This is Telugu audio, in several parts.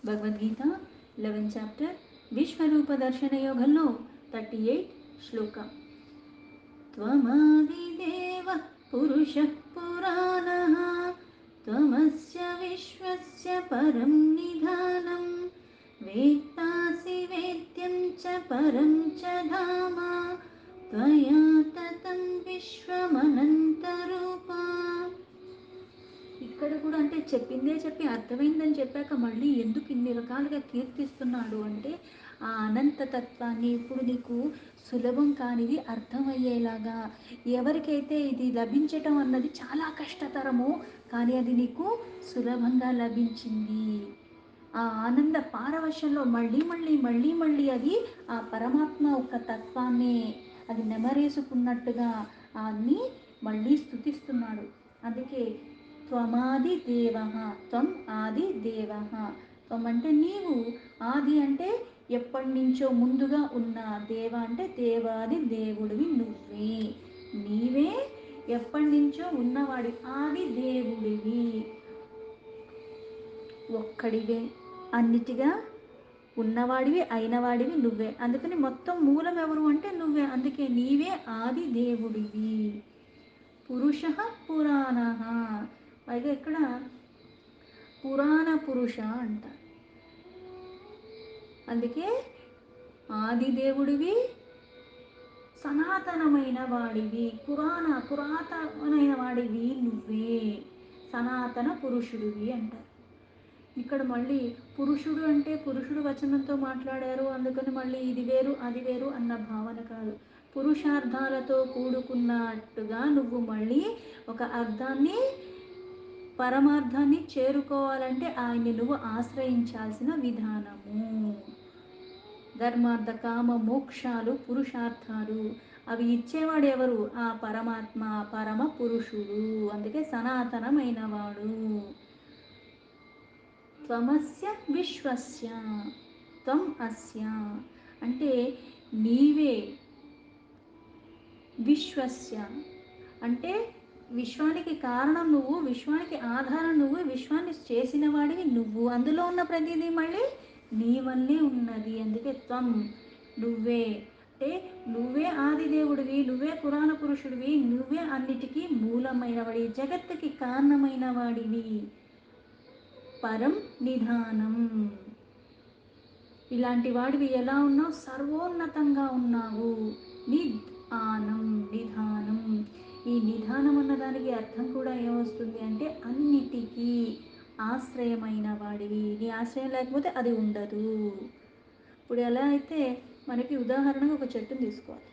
భగవద్గీత 11th చాప్టర్ విశ్వరూప దర్శన యోగంలో 38 శ్లోక. త్వమాదిదేవ పురుషః పురాణః త్వమస్య విశ్వస్య పరం నిధానం వేత్తాసి వేద్యం చ పరం చ ధామ త్వయా తతం విశ్వమనంతరూపా. ఇక్కడ కూడా అంటే చెప్పిందే చెప్పి అర్థమైందని చెప్పాక మళ్ళీ ఎందుకు ఇన్ని రకాలుగా కీర్తిస్తున్నాడు అంటే ఆ అనంతతత్వాన్ని ఇప్పుడు నీకు సులభం కానిది అర్థమయ్యేలాగా, ఎవరికైతే ఇది లభించటం అన్నది చాలా కష్టతరమో కానీ అది నీకు సులభంగా లభించింది. ఆ ఆనంద పారవశ్యంలో మళ్ళీ మళ్ళీ మళ్ళీ మళ్ళీ అది ఆ పరమాత్మ ఒక తత్వాన్ని అది నెమరేసుకున్నట్టుగా అన్ని మళ్ళీ స్తుతిస్తున్నాడు. అందుకే త్వమాది దేవ, త్వం ఆది దేవ. త్వం అంటే నీవు, ఆది అంటే ఎప్పటి నుంచో ముందుగా ఉన్న, దేవ అంటే దేవాది దేవుడివి నువ్వే. నీవే ఎప్పటి నుంచో ఉన్నవాడి ఆది దేవుడివి, ఒక్కడివే, అన్నిటిగా ఉన్నవాడివి అయినవాడివి నువ్వే. అందుకని మొత్తం మూలం ఎవరు అంటే నువ్వే. అందుకే నీవే ఆది దేవుడివి. పురుష పురాణ, పైగా ఇక్కడ పురాణ పురుష అంట. అందుకే ఆదిదేవుడివి, సనాతనమైన వాడివి, పురాతనమైన వాడివి నువ్వే, సనాతన పురుషుడివి అంటారు. ఇక్కడ మళ్ళీ పురుషుడు అంటే పురుషుడు వచనంతో మాట్లాడారు అందుకని మళ్ళీ ఇది వేరు అది వేరు అన్న భావన కాదు. పురుషార్థాలతో కూడుకున్నట్టుగా నువ్వు మళ్ళీ ఒక అర్థాన్ని, పరమార్థాన్ని చేరుకోవాలంటే ఆయన్ని నువ్వు ఆశ్రయించాల్సిన విధానము. ధర్మార్థ కామ మోక్షాలు పురుషార్థాలు, అవి ఇచ్చేవాడు ఎవరు? ఆ పరమాత్మ, పరమ పురుషుడు. అందుకే సనాతనమైన వాడు. త్వమస్య విశ్వస్య, త్వం అస్య అంటే నీవే, విశ్వస్య అంటే విశ్వానికి కారణం నువ్వు, విశ్వానికి ఆధారం నువ్వు, విశ్వాన్ని చేసిన వాడివి నువ్వు. అందులో ఉన్న ప్రతిదీ మళ్ళీ నీ వల్లే ఉన్నది. అందుకే త్వం నువ్వే అంటే నువ్వే ఆదిదేవుడివి, నువ్వే పురాణ పురుషుడివి, నువ్వే అన్నిటికీ మూలమైన వాడివి, జగత్తుకి కారణమైన వాడివి. పరం నిధానం, ఇలాంటి వాడివి ఎలా ఉన్నావు? సర్వోన్నతంగా ఉన్నావు. నిధానం, నిధానం. ఈ నిధానం అన్నదానికి అర్థం కూడా ఏమొస్తుంది అంటే అన్నిటికీ ఆశ్రయమైన వాడివి. నీ ఆశ్రయం లేకపోతే అది ఉండదు. ఇప్పుడు ఎలా అయితే మనకి ఉదాహరణగా ఒక చెట్టుని తీసుకోవాలి.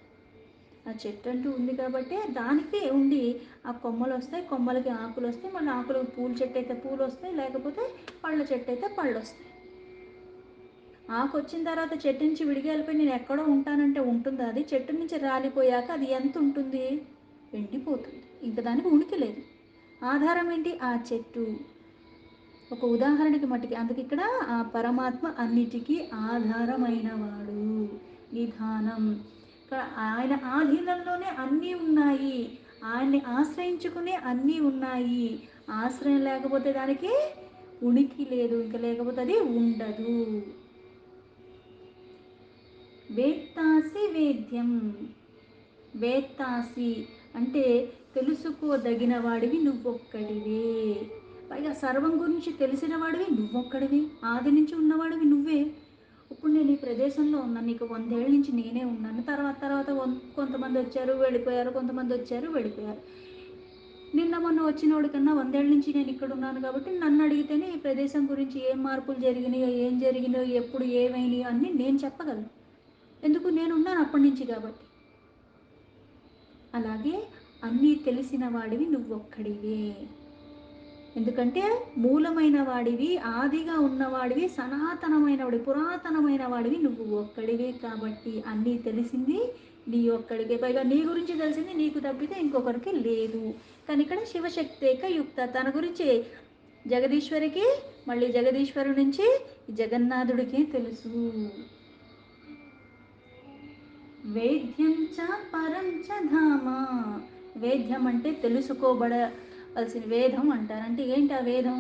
ఆ చెట్టు అంటూ ఉంది కాబట్టి దానికి ఉండి ఆ కొమ్మలు వస్తాయి, కొమ్మలకి ఆకులు వస్తాయి, మళ్ళీ ఆకులకు పూల చెట్టు అయితే పూలు వస్తాయి, లేకపోతే పళ్ళ చెట్టు అయితే పళ్ళు వస్తాయి. ఆకు వచ్చిన తర్వాత చెట్టు నుంచి విడిగా వెళ్ళిపోయి నేను ఎక్కడో ఉంటానంటే ఉంటుందా? అది చెట్టు నుంచి రాలిపోయాక అది ఎంత ఉంటుంది? ఎండిపోతుంది. ఇంకా దానికి ఉనికి లేదు. ఆధారం ఏంటి? ఆ చెట్టు. ఒక ఉదాహరణకి మట్టికి. అందుకే ఇక్కడ ఆ పరమాత్మ అన్నిటికీ ఆధారమైన వాడు. నిధానం, ఇక్కడ ఆయన ఆధీనంలోనే అన్నీ ఉన్నాయి, ఆయన్ని ఆశ్రయించుకునే అన్నీ ఉన్నాయి. ఆశ్రయం లేకపోతే దానికి ఉనికి లేదు, ఇంకా లేకపోతే అది ఉండదు. వేత్తాసి వేద్యం, వేత్తాసి అంటే తెలుసుకోదగిన వాడివి నువ్వొక్కడివే. పైగా సర్వం గురించి తెలిసిన వాడివి నువ్వొక్కడివి, ఆది నుంచి ఉన్నవాడివి నువ్వే. ఇప్పుడు నేను ఈ ప్రదేశంలో ఉన్నాను, నీకు 100 ఏళ్ళ నుంచి నేనే ఉన్నాను. తర్వాత తర్వాత కొంతమంది వచ్చారు వెళ్ళిపోయారు, కొంతమంది వచ్చారు వెళ్ళిపోయారు. నిన్న మొన్న వచ్చినోడి కన్నా 100 ఏళ్ళ నుంచి నేను ఇక్కడ ఉన్నాను కాబట్టి నన్ను అడిగితేనే ఈ ప్రదేశం గురించి ఏం మార్పులు జరిగినాయో, ఏం జరిగినాయో, ఎప్పుడు ఏమైనాయో అన్నీ నేను చెప్పగలను. ఎందుకు? నేనున్నాను అప్పటి నుంచి కాబట్టి. అలాగే అన్నీ తెలిసిన వాడివి నువ్వొక్కడివే. ఎందుకంటే మూలమైన వాడివి, ఆదిగా ఉన్నవాడివి, సనాతనమైన వాడివి, పురాతనమైన వాడివి నువ్వు ఒక్కడివే. కాబట్టి అన్నీ తెలిసింది నీ ఒక్కడికే. పైగా నీ గురించి తెలిసింది నీకు తప్పితే ఇంకొకరికి లేదు. కానీ ఇక్కడ శివశక్తేక యుక్త, తన గురించి జగదీశ్వరికి, మళ్ళీ జగదీశ్వరు నుంచి జగన్నాథుడికే తెలుసు. వేద్యం చ పరం చ ధామ, వేద్యం అంటే తెలుసుకోబడవలసిన, వేదం అంటారు. అంటే ఏంటి ఆ వేదం?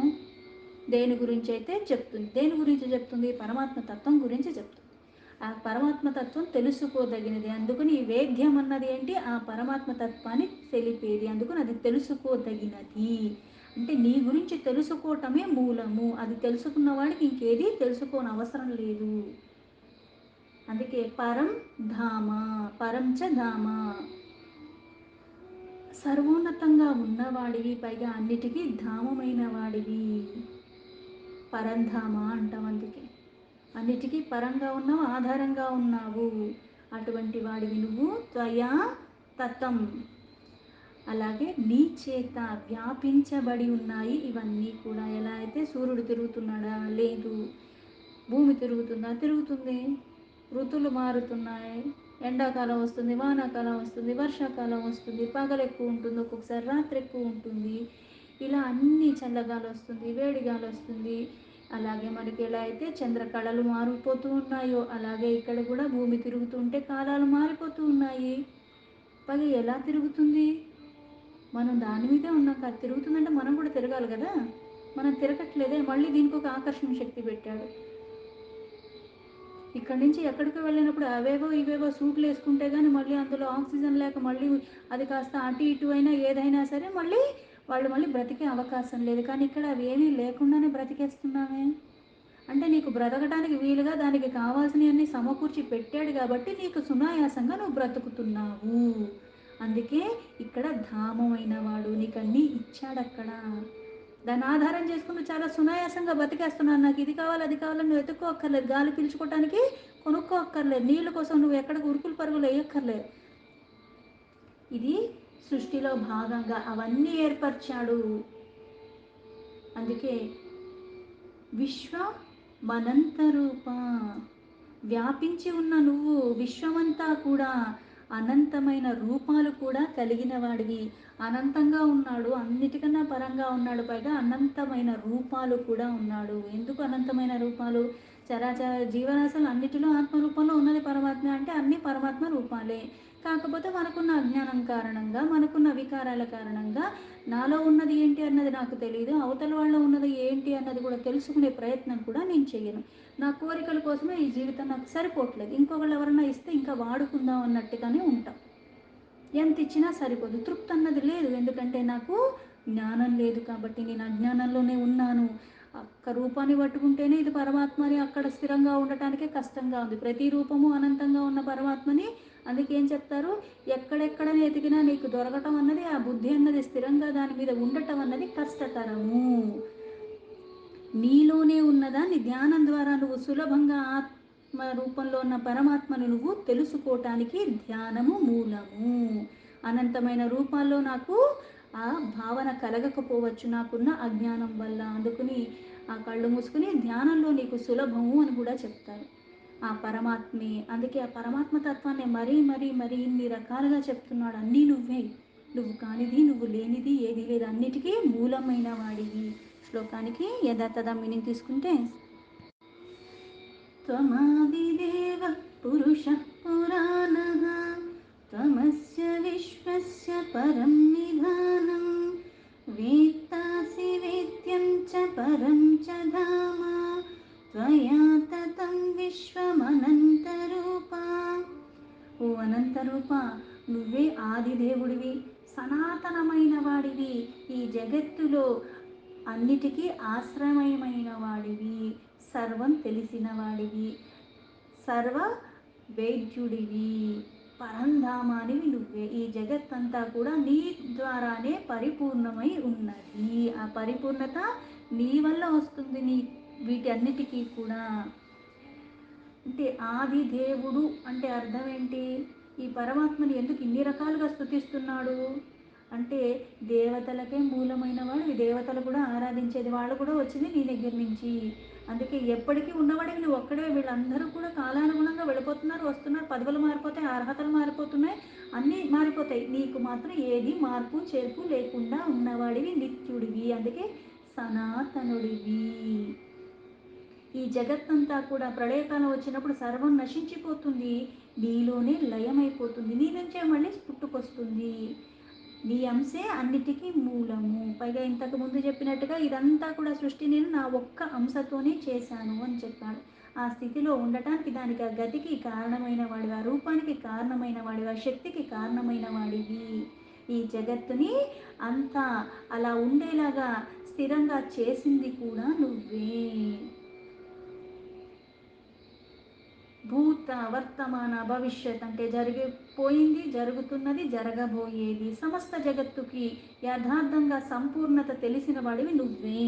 దేని గురించి అయితే చెప్తుంది. దేని గురించి చెప్తుంది? పరమాత్మ తత్వం గురించి చెప్తుంది. ఆ పరమాత్మ తత్వం తెలుసుకోదగినది. అందుకని ఈ వేద్యం అన్నది ఏంటి? ఆ పరమాత్మ తత్వాన్ని తెలిపేది. అందుకని అది తెలుసుకోదగినది. అంటే నీ గురించి తెలుసుకోవటమే మూలము. అది తెలుసుకున్న వాడికి ఇంకేది తెలుసుకోని అవసరం లేదు. అందుకే పరం ధామ, పరంచ ధామ, సర్వోన్నతంగా ఉన్నవాడివి, పైగా అన్నిటికీ ధామమైన వాడివి, పరంధామ అంటాం. అందుకే అన్నిటికీ పరంగా ఉన్నావు, ఆధారంగా ఉన్నావు. అటువంటి వాడివి నువ్వు. త్వయా తతం, అలాగే నీ చేత వ్యాపించబడి ఉన్నాయి ఇవన్నీ కూడా. ఎలా అయితే సూర్యుడు తిరుగుతున్నాడా? లేదు. భూమి తిరుగుతుందా? తిరుగుతుంది. ఋతువులు మారుతున్నాయి. ఎండాకాలం వస్తుంది, వానాకాలం వస్తుంది, వర్షాకాలం వస్తుంది, పగలు ఎక్కువ ఉంటుంది, ఒక్కొక్కసారి రాత్రి ఎక్కువ ఉంటుంది. ఇలా అన్ని చల్లగాలి వస్తుంది, వేడిగాలి వస్తుంది. అలాగే మనకి ఎలా అయితే చంద్రకళలు మారిపోతూ ఉన్నాయో అలాగే ఇక్కడ కూడా భూమి తిరుగుతుంటే కాలాలు మారిపోతూ ఉన్నాయి. పైగా ఎలా తిరుగుతుంది? మనం దాని మీదే ఉన్నాం కదా. తిరుగుతుందంటే మనం కూడా తిరగాలి కదా. మనం తిరగట్లేదే. మళ్ళీ దీనికి ఒక ఆకర్షణ శక్తి పెట్టాడు. ఇక్కడి నుంచి ఎక్కడికి వెళ్ళినప్పుడు అవేవో ఇవేవో సూట్లు వేసుకుంటే కానీ మళ్ళీ అందులో ఆక్సిజన్ లేక మళ్ళీ అది కాస్త అటు ఇటు అయినా ఏదైనా సరే మళ్ళీ వాళ్ళు మళ్ళీ బ్రతికే అవకాశం లేదు. కానీ ఇక్కడ అవి ఏమీ లేకుండానే బ్రతికేస్తున్నామే. అంటే నీకు బ్రతకడానికి వీలుగా దానికి కావాల్సినవన్నీ సమకూర్చి పెట్టాడు కాబట్టి నీకు సునాయాసంగా నువ్వు బ్రతుకుతున్నావు. అందుకే ఇక్కడ ధామమైన వాడు నీకు అన్నీ ఇచ్చాడు అక్కడ. దాన్ని ఆధారం చేసుకుని చాలా సునాయాసంగా బతికేస్తున్నాను. నాకు ఇది కావాలి అది కావాలని నువ్వు వెతుక్కోక్కర్లేదు. గాలి పీల్చుకోవటానికి కొనుక్కోక్కర్లేదు. నీళ్ళ కోసం నువ్వు ఎక్కడికి ఉరుకులు పరుగులు వేయక్కర్లేదు. ఇది సృష్టిలో భాగంగా అవన్నీ ఏర్పరిచాడు. అందుకే విశ్వమనంతరూప, వ్యాపించి ఉన్న నువ్వు విశ్వమంతా కూడా అనంతమైన రూపాలు కూడా కలిగిన వాడివి. అనంతంగా ఉన్నాడు, అన్నిటికన్నా పరంగా ఉన్నాడు, పైగా అనంతమైన రూపాలు కూడా ఉన్నాడు. ఎందుకు అనంతమైన రూపాలు? చరాచర జీవరాశులు అన్నిటిలో ఆత్మరూపంలో ఉన్నది పరమాత్మ. అంటే అన్ని పరమాత్మ రూపాలే. కాకపోతే మనకున్న అజ్ఞానం కారణంగా, మనకున్న వికారాల కారణంగా నాలో ఉన్నది ఏంటి అన్నది నాకు తెలియదు, అవతల వాళ్ళలో ఉన్నది ఏంటి అన్నది కూడా తెలుసుకునే ప్రయత్నం కూడా నేను చేయను. నా కోరికల కోసమే ఈ జీవితం నాకు సరిపోవట్లేదు, ఇంకొకళ్ళు ఎవరన్నా ఇస్తే ఇంకా వాడుకుందాం అన్నట్టుగానే ఉంటాం. ఎంత ఇచ్చినా సరిపోదు, తృప్తి అన్నది లేదు. ఎందుకంటే నాకు జ్ఞానం లేదు కాబట్టి నేను అజ్ఞానంలోనే ఉన్నాను. ఒక్క రూపాన్ని పట్టుకుంటేనే ఇది పరమాత్మ అని అక్కడ స్థిరంగా ఉండటానికే కష్టంగా ఉంది. ప్రతి రూపము అనంతంగా ఉన్న పరమాత్మని అందుకేం చెప్తారు? ఎక్కడెక్కడ ఎతికినా నీకు దొరకటం అన్నది, ఆ బుద్ధి అన్నది స్థిరంగా దాని మీద ఉండటం అన్నది కష్టతరము. నీలోనే ఉన్నదాన్ని ధ్యానం ద్వారా నువ్వు సులభంగా ఆత్మ రూపంలో ఉన్న పరమాత్మను నువ్వు తెలుసుకోవటానికి ధ్యానము మూలము. అనంతమైన రూపాల్లో నాకు ఆ భావన కలగకపోవచ్చు నాకున్న అజ్ఞానం వల్ల. అందుకని ఆ కళ్ళు మూసుకుని ధ్యానంలో నీకు సులభము అని కూడా చెప్తారు. ఆ పరమాత్మే. అందుకే ఆ పరమాత్మ తత్వాన్ని మరీ మరీ మరీ ఇన్ని రకాలుగా చెప్తున్నాడు. అన్నీ నువ్వే, నువ్వు కానిది నువ్వు లేనిది ఏది లేదు, అన్నిటికీ మూలమైన వాడివి. శ్లోకానికి యథాతథ మీనింగ్ తీసుకుంటే, త్వమాదిదేవ పురుష పురాణః త్వమస్య విశ్వస్య పరం నిధానం వేత్తాసి వేద్యం చ పరం చ ధామ త్వయా తతం విశ్వమనంతరూప. ఓ అనంతరూప, నువ్వే ఆదిదేవుడివి, సనాతనమైన వాడివి, ఈ జగత్తులో అన్నిటికీ ఆశ్రయమైన వాడివి, సర్వం తెలిసిన వాడివి, సర్వ వేద్యుడివి, పరంధామానివి నువ్వే. ఈ జగత్తంతా కూడా నీ ద్వారానే పరిపూర్ణమై ఉన్నది. ఆ పరిపూర్ణత నీ వల్ల వస్తుంది. నీ వీటన్నిటికీ కూడా. అంటే ఆది దేవుడు అంటే అర్థం ఏంటి? ఈ పరమాత్మని ఎందుకు ఇన్ని రకాలుగా స్తుతిస్తున్నాడు అంటే, దేవతలకే మూలమైన వాడు, ఈ దేవతలు కూడా ఆరాధించేది, వాళ్ళు కూడా వచ్చింది నీ దగ్గర నుంచి. అందుకే ఎప్పటికీ ఉన్నవాడికి నువ్వు ఒక్కడే. వీళ్ళందరూ కూడా కాలానుగుణంగా వెళ్ళిపోతున్నారు, వస్తున్నారు, పదవులు మారిపోతాయి, అర్హతలు మారిపోతున్నాయి, అన్నీ మారిపోతాయి. నీకు మాత్రం ఏది మార్పు చేర్పు లేకుండా ఉన్నవాడివి, నిత్యుడివి. అందుకే సనాతనుడివి. ఈ జగత్తంతా కూడా ప్రళయకాలం వచ్చినప్పుడు సర్వం నశించిపోతుంది, నీలోనే లయమైపోతుంది, నీ నుంచే మళ్ళీ పుట్టుకొస్తుంది. నీ అంశే అన్నిటికీ మూలము. పైగా ఇంతకు ముందు చెప్పినట్టుగా ఇదంతా కూడా సృష్టి నేను నా ఒక్క అంశతోనే చేశాను అని చెప్పాడు. ఆ స్థితిలో ఉండటానికి దానికి ఆ గతికి కారణమైన వాడివి, ఆ రూపానికి కారణమైన వాడివి, ఆ శక్తికి కారణమైన వాడివి. ఈ జగత్తుని అంతా అలా ఉండేలాగా స్థిరంగా చేసింది కూడా నువ్వే. భూత వర్తమాన భవిష్యత్ అంటే జరిగిపోయింది, జరుగుతున్నది, జరగబోయేది సమస్త జగత్తుకి యథార్థంగా సంపూర్ణత తెలిసిన వాడివి నువ్వే.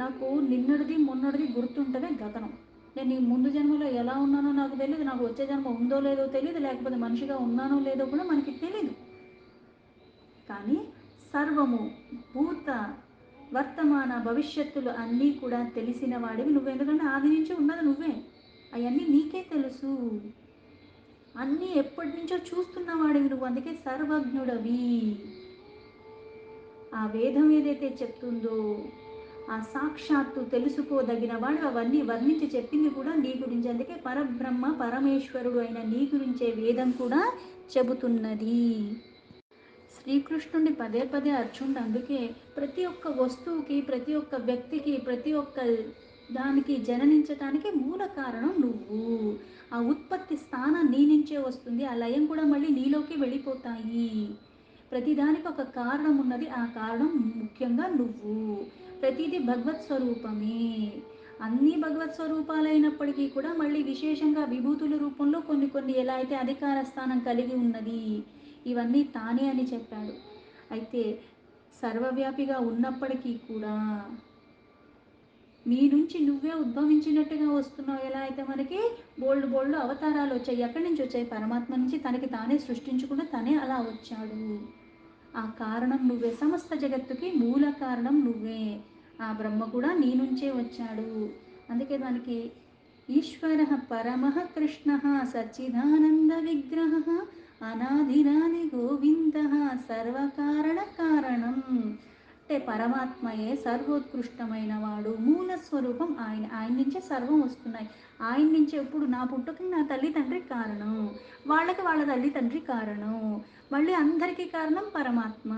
నాకు నిన్నటిది మొన్నటిది గుర్తుంటేనే గగనం. నేను ఈ ముందు జన్మలో ఎలా ఉన్నానో నాకు తెలియదు, నాకు వచ్చే జన్మ ఉందో లేదో తెలియదు, లేకపోతే మనిషిగా ఉన్నానో లేదో కూడా మనకి తెలీదు. కానీ సర్వము భూత వర్తమాన భవిష్యత్తులు అన్నీ కూడా తెలిసిన వాడివి నువ్వు. ఎందుకంటే ఆది నుంచి ఉన్నది నువ్వే, అవన్నీ నీకే తెలుసు. అన్నీ ఎప్పటి నుంచో చూస్తున్న వాడివి నువ్వు, అందుకే సర్వజ్ఞుడవి. ఆ వేదం ఏదైతే చెప్తుందో ఆ సాక్షాత్తు తెలుసుకోదగిన వాడు అవన్నీ వర్ణించి చెప్పింది కూడా నీ గురించి. అందుకే పరబ్రహ్మ పరమేశ్వరుడు అయిన నీ గురించే వేదం కూడా చెబుతున్నది. శ్రీకృష్ణుడిని పదే పదే అర్జునుడు అందుకే ప్రతి ఒక్క వస్తువుకి, ప్రతి ఒక్క వ్యక్తికి, ప్రతి ఒక్క దానికి జననించటానికి మూల కారణం నువ్వు. ఆ ఉత్పత్తి స్థానం నీ నుంచే వస్తుంది, ఆ లయం కూడా మళ్ళీ నీలోకి వెళ్ళిపోతాయి. ప్రతిదానికి ఒక కారణం ఉన్నది, ఆ కారణం ముఖ్యంగా నువ్వు. ప్రతిదీ భగవత్ స్వరూపమే. అన్నీ భగవత్ స్వరూపాలైనప్పటికీ కూడా మళ్ళీ విశేషంగా విభూతుల రూపంలో కొన్ని కొన్ని ఎలా అయితే అధికార స్థానం కలిగి ఉన్నది, ఇవన్నీ తానే అని చెప్పాడు. అయితే సర్వవ్యాపిగా ఉన్నప్పటికీ కూడా నీ నుంచి నువ్వే ఉద్భవించినట్టుగా వస్తున్నావు. ఎలా అయితే మనకి బోల్డ్ బోల్డ్ అవతారాలు వచ్చాయి, ఎక్కడి నుంచి వచ్చాయి? పరమాత్మ నుంచి తనకి తానే సృష్టించుకుంటూ తనే అలా వచ్చాడు. ఆ కారణం నువ్వే, సమస్త జగత్తుకి మూల కారణం నువ్వే. ఆ బ్రహ్మ కూడా నీ నుంచే వచ్చాడు. అందుకే దానికి ఈశ్వర పరమ కృష్ణ సచ్చిదానంద విగ్రహ అనాదినాది గోవింద సర్వకారణ కారణం. అంటే పరమాత్మయే సర్వోత్కృష్టమైన వాడు, మూల స్వరూపం ఆయన. ఆయన నుంచే సర్వం వస్తున్నాయి. ఆయన నుంచే ఇప్పుడు నా పుట్టుకకి నా తల్లి తండ్రి కారణం, వాళ్ళకి వాళ్ళ తల్లి తండ్రి కారణం, మళ్ళీ అందరికీ కారణం పరమాత్మ.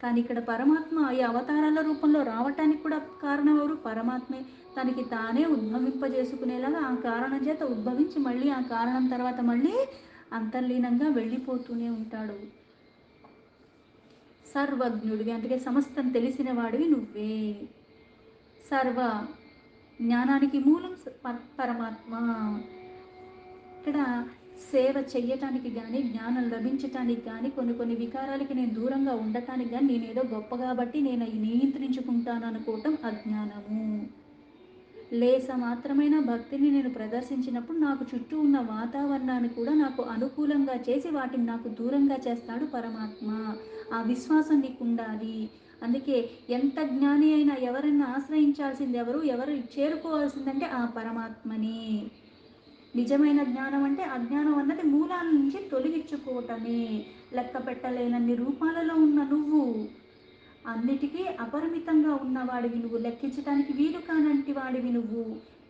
కానీ ఇక్కడ పరమాత్మ ఈ అవతారాల రూపంలో రావటానికి కూడా కారణం ఎవరు? పరమాత్మే. తనకి తానే ఉద్భవింపజేసుకునేలాగా ఆ కారణం చేత ఉద్భవించి మళ్ళీ ఆ కారణం తర్వాత మళ్ళీ అంతర్లీనంగా వెళ్ళిపోతూనే ఉంటాడు. సర్వజ్ఞుడివి, అందుకే సమస్తం తెలిసిన వాడివి నువ్వే. సర్వ జ్ఞానానికి మూలం పరమాత్మ. ఇక్కడ సేవ చెయ్యటానికి కానీ, జ్ఞానం లభించటానికి కానీ, కొన్ని కొన్ని వికారాలకి నేను దూరంగా ఉండటానికి కానీ, నేనేదో గొప్ప కాబట్టి నేను అవి నియంత్రించుకుంటాను అనుకోవటం అజ్ఞానము. లేస మాత్రమైన భక్తిని నేను ప్రదర్శించినప్పుడు నాకు చుట్టూ ఉన్న వాతావరణాన్ని కూడా నాకు అనుకూలంగా చేసి వాటిని నాకు దూరంగా చేస్తాడు పరమాత్మ. ఆ విశ్వాసం నీకు ఉండాలి. అందుకే ఎంత జ్ఞాని అయినా ఎవరైనా ఆశ్రయించాల్సింది ఎవరు, ఎవరు చేరుకోవాల్సిందంటే ఆ పరమాత్మని. నిజమైన జ్ఞానం అంటే అజ్ఞానం అన్నది మూలాల నుంచి తొలగించుకోవటమే. లెక్క పెట్టలేనన్ని రూపాలలో ఉన్న నువ్వు అన్నిటికీ అపరిమితంగా ఉన్నవాడివి నువ్వు, లెక్కించడానికి వీలు కానంటి వాడివి నువ్వు,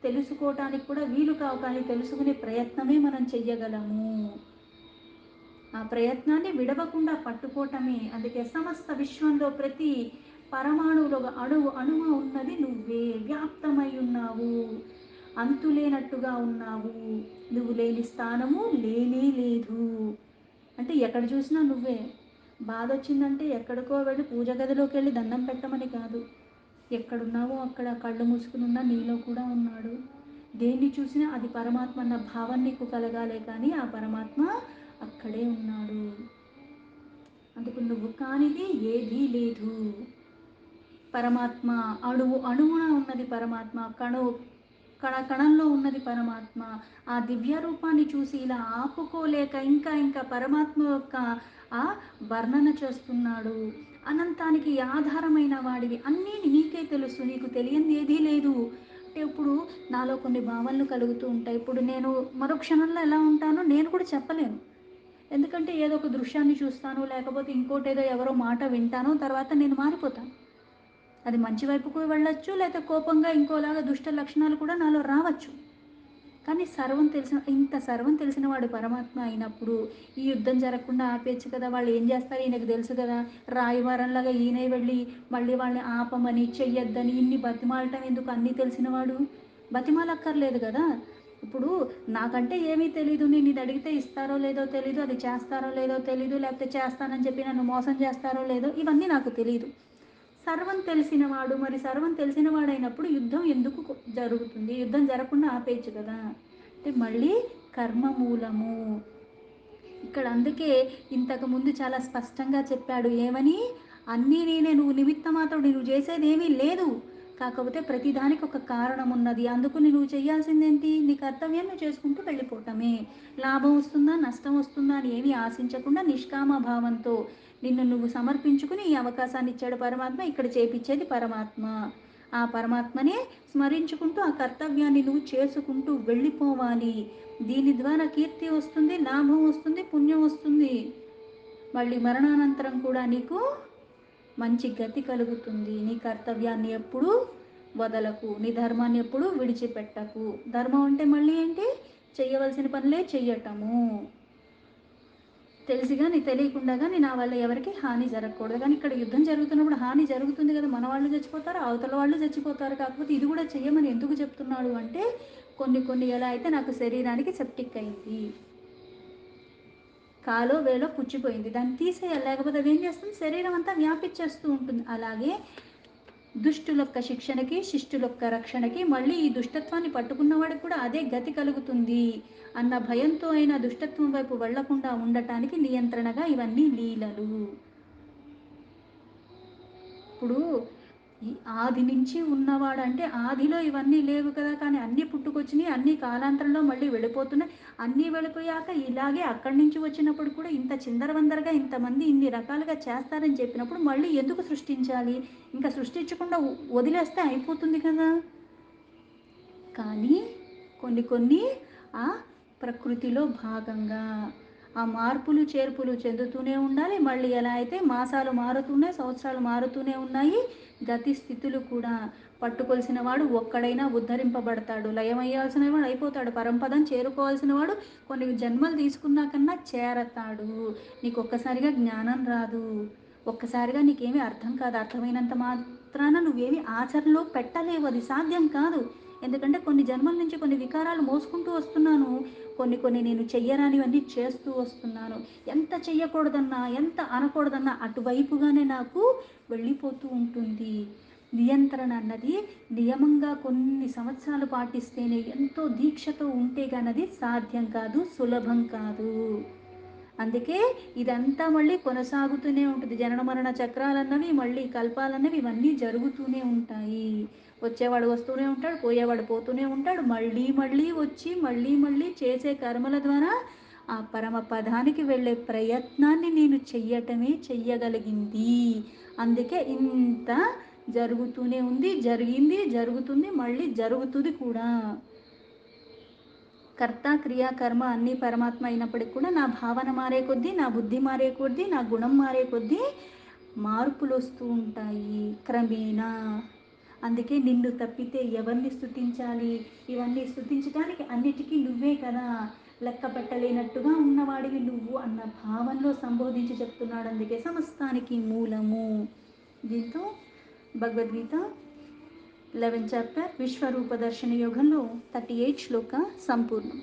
తెలుసుకోవటానికి కూడా వీలు కావు, కానీ తెలుసుకునే ప్రయత్నమే మనం చెయ్యగలము. ఆ ప్రయత్నాన్ని విడవకుండా పట్టుకోవటమే. అందుకే సమస్త విశ్వంలో ప్రతి పరమాణువులో అణువు అణువు ఉన్నది నువ్వే, వ్యాప్తమై ఉన్నావు, అంతులేనట్టుగా ఉన్నావు. నువ్వు లేని స్థానము లేనే లేదు. అంటే ఎక్కడ చూసినా నువ్వే. బాధ వచ్చిందంటే ఎక్కడికో వెళ్ళి పూజ గదిలోకి వెళ్ళి దండం పెట్టమని కాదు, ఎక్కడున్నావో అక్కడ కళ్ళు మూసుకుని ఉన్న నీలో కూడా ఉన్నాడు. దేన్ని చూసినా అది పరమాత్మ అన్న భావం నీకు కలగాలే, కానీ ఆ పరమాత్మ అక్కడే ఉన్నాడు. అందుకు నువ్వు కానిది ఏదీ లేదు. పరమాత్మ అణువు అణువున ఉన్నది పరమాత్మ, కణ కణంలో ఉన్నది పరమాత్మ. ఆ దివ్య రూపాన్ని చూసి ఇలా ఆపుకోలేక ఇంకా ఇంకా పరమాత్మ యొక్క ఆ వర్ణన చేస్తున్నాడు. అనంతానికి ఆధారమైన వాడివి, అన్నీ నీకే తెలుసు, నీకు తెలియంది ఏదీ లేదు. అంటే ఇప్పుడు నాలో కొన్ని భావనలు కలుగుతూ ఉంటాయి. ఇప్పుడు నేను మరో క్షణంలో ఎలా ఉంటానో నేను కూడా చెప్పలేను. ఎందుకంటే ఏదో ఒక దృశ్యాన్ని చూస్తాను, లేకపోతే ఇంకోటేదో ఎవరో మాట వింటాను, తర్వాత నేను మారిపోతాను. అది మంచి వైపుకు వెళ్ళొచ్చు, లేకపోతే కోపంగా ఇంకోలాగా దుష్ట లక్షణాలు కూడా నాలో రావచ్చు. కానీ సర్వం తెలిసిన వాడు పరమాత్మ అయినప్పుడు ఈ యుద్ధం జరగకుండా ఆపేయచ్చు కదా! వాళ్ళు ఏం చేస్తారు ఈయనకు తెలుసు కదా! రాయబారంలాగా ఈయనే వెళ్ళి మళ్ళీ వాళ్ళని ఆపమని, చెయ్యొద్దని ఇన్ని బతిమాలటం ఎందుకు అన్నీ తెలిసినవాడు? బతిమాలక్కర్లేదు కదా! ఇప్పుడు నాకంటే ఏమీ తెలీదు. నేను ఇది అడిగితే ఇస్తారో లేదో తెలీదు. అది చేస్తారో లేదో తెలీదు. లేకపోతే చేస్తానని చెప్పి నన్ను మోసం చేస్తారో లేదో ఇవన్నీ నాకు తెలీదు. సర్వం తెలిసిన వాడైనప్పుడు యుద్ధం ఎందుకు జరుగుతుంది? యుద్ధం జరగకుండా ఆపేయచ్చు కదా! అంటే మళ్ళీ కర్మ మూలము. ఇక్కడ అందుకే ఇంతకుముందు చాలా స్పష్టంగా చెప్పాడు. ఏమని? అన్నీ నేనే, నువ్వు నిమిత్త మాత్రుడివి, నువ్వు చేసేదేమీ లేదు. కాకపోతే ప్రతిదానికి ఒక కారణం ఉన్నది. అందుకని నువ్వు చేయాల్సిందేంటి? నీ కర్తవ్యం నువ్వు చేసుకుంటూ వెళ్ళిపోవటమే. లాభం వస్తుందా, నష్టం వస్తుందా అని ఏమీ ఆశించకుండా నిష్కామ భావంతో నిన్ను నువ్వు సమర్పించుకుని ఈ అవకాశాన్ని ఇచ్చాడు పరమాత్మ. ఇక్కడ చేపిచ్చేది పరమాత్మ. ఆ పరమాత్మనే స్మరించుకుంటూ ఆ కర్తవ్యాన్ని నువ్వు చేసుకుంటూ వెళ్ళిపోవాలి. దీని ద్వారా కీర్తి వస్తుంది, లాభం వస్తుంది, పుణ్యం వస్తుంది. మళ్ళీ మరణానంతరం కూడా నీకు మంచి గతి కలుగుతుంది. నీ కర్తవ్యాన్ని ఎప్పుడూ వదలకు, నీ ధర్మాన్ని ఎప్పుడూ విడిచిపెట్టకు. ధర్మం అంటే మళ్ళీ ఏంటి? చెయ్యవలసిన పనులే చెయ్యటము. తెలిసి కానీ తెలియకుండా కానీ నా వల్ల ఎవరికి హాని జరగకూడదు. కానీ ఇక్కడ యుద్ధం జరుగుతున్నప్పుడు హాని జరుగుతుంది కదా! మన వాళ్ళు చచ్చిపోతారు, అవతల వాళ్ళు చచ్చిపోతారు. కాకపోతే ఇది కూడా చెయ్యమని ఎందుకు చెప్తున్నాడు అంటే కొన్ని ఎలా అయితే నాకు శరీరానికి సెప్టిక్ అయింది, కాలో వేలో పుచ్చిపోయింది, దాన్ని తీసేయాలి. లేకపోతే అది ఏం చేస్తుంది? శరీరం అంతా వ్యాపించేస్తూ ఉంటుంది. అలాగే దుష్టులొక్క శిక్షణకి, శిష్టులొక్క రక్షణకి, మళ్ళీ ఈ దుష్టత్వాన్ని పట్టుకున్నవాడికి కూడా అదే గతి కలుగుతుంది అన్న భయంతో అయినా దుష్టత్వం వైపు వెళ్లకుండా ఉండటానికి నియంత్రణగా ఇవన్నీ లీలలు. ఇప్పుడు ఈ ఆది నుంచి ఉన్నవాడంటే ఆదిలో ఇవన్నీ లేవు కదా! కానీ అన్నీ పుట్టుకొచ్చినాయి, అన్నీ కాలాంతరంలో మళ్ళీ వెళ్ళిపోతున్నాయి. అన్నీ వెళ్ళిపోయాక ఇలాగే అక్కడి నుంచి వచ్చినప్పుడు కూడా ఇంత చిందరవందరగా ఇంతమంది ఇన్ని రకాలుగా చేస్తారని చెప్పినప్పుడు మళ్ళీ ఎందుకు సృష్టించాలి? ఇంకా సృష్టించకుండా వదిలేస్తే అయిపోతుంది కదా! కానీ కొన్ని ఆ ప్రకృతిలో భాగంగా ఆ మార్పులు చేర్పులు చెందుతూనే ఉండాలి. మళ్ళీ ఎలా అయితే మాసాలు మారుతున్నాయి, సంవత్సరాలు మారుతూనే ఉన్నాయి, గతి స్థితులు కూడా. పట్టుకొలిసిన వాడు ఒక్కడైనా ఉద్ధరింపబడతాడు, లయమయ్యాల్సిన వాడు అయిపోతాడు, పరంపదం చేరుకోవాల్సిన వాడు కొన్ని జన్మలు తీసుకున్నా కన్నా చేరతాడు. నీకు ఒక్కసారిగా జ్ఞానం రాదు, ఒక్కసారిగా నీకేమీ అర్థం కాదు. అర్థమైనంత మాత్రాన నువ్వేమి ఆచరణలో పెట్టలేవు, అది సాధ్యం కాదు. ఎందుకంటే కొన్ని జన్మల నుంచి కొన్ని వికారాలు మోసుకుంటూ వస్తున్నాను, కొన్ని నేను చెయ్యరానివన్నీ చేస్తూ వస్తున్నాను. ఎంత చెయ్యకూడదన్నా, ఎంత అనకూడదన్నా అటువైపుగానే నాకు వెళ్ళిపోతూ ఉంటుంది. నియంత్రణ అన్నది నియమంగా కొన్ని సంవత్సరాలు పాటిస్తేనే, ఎంతో దీక్షతో ఉంటే గానది సాధ్యం కాదు, సులభం కాదు. అందుకే ఇదంతా మళ్ళీ కొనసాగుతూనే ఉంటుంది. జనన మరణ చక్రాలన్నవి, మళ్ళీ కల్పాలన్నవి ఇవన్నీ జరుగుతూనే ఉంటాయి. వచ్చేవాడు వస్తూనే ఉంటాడు, పోయేవాడు పోతూనే ఉంటాడు. మళ్ళీ మళ్ళీ వచ్చి మళ్ళీ చేసే కర్మల ద్వారా ఆ పరమ పదానికి వెళ్ళే ప్రయత్నాన్ని నేను చెయ్యగలిగింది. అందుకే ఇంత జరుగుతూనే ఉంది, జరిగింది, జరుగుతుంది, మళ్ళీ జరుగుతుంది కూడా. కర్త క్రియ కర్మ అన్నీ పరమాత్మ అయినప్పటికీ కూడా నా భావన మారే కొద్దీ, నా బుద్ధి మారే కొద్దీ, నా గుణం మారే కొద్దీ మార్పులు వస్తూ ఉంటాయి క్రమేణా. అందుకే నిన్ను తప్పితే ఎవరిని స్తుతించాలి? ఇవన్నీ స్తుతించడానికి అన్నిటికీ నువ్వే కదా! లెక్క పెట్టలేనట్టుగా ఉన్నవాడివి నువ్వు అన్న భావంలో సంబోధించి చెప్తున్నాడు. అందుకే సమస్తానికి మూలము. దీంతో భగవద్గీత 11th చాప్టర్ విశ్వరూప దర్శన యోగంలో 38 శ్లోక సంపూర్ణం.